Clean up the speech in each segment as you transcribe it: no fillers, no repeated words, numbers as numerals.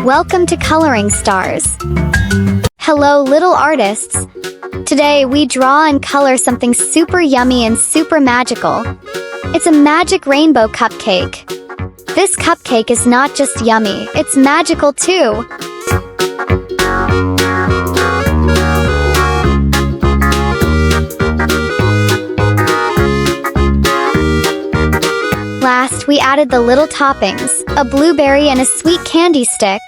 Welcome to Coloring Stars. Hello, little artists. Today we draw and color something super yummy and super magical. It's a magic rainbow cupcake. This cupcake is not just yummy, it's magical too. Last, we added the little toppings, a blueberry and a sweet candy stick.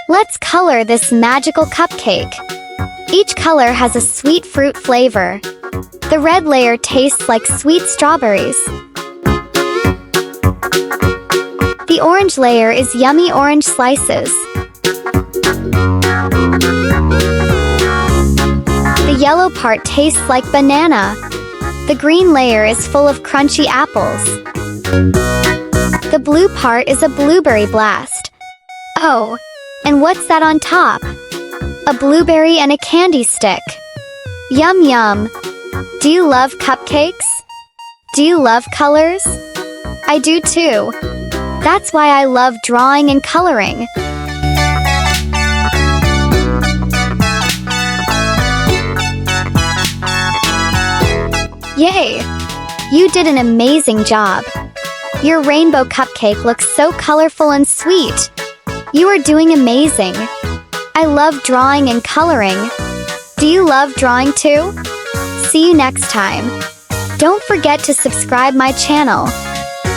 Let's color this magical cupcake. Each color has a sweet fruit flavor. The red layer tastes like sweet strawberries. The orange layer is yummy orange slices. The yellow part tastes like banana. The green layer is full of crunchy apples. The blue part is a blueberry blast. Oh, and what's that on top? A blueberry and a candy stick. Yum yum! Do you love cupcakes? Do you love colors? I do too. That's why I love drawing and coloring. Yay! You did an amazing job. Your rainbow cupcake looks so colorful and sweet. You are doing amazing. I love drawing and coloring. Do you love drawing too? See you next time. Don't forget to subscribe my channel.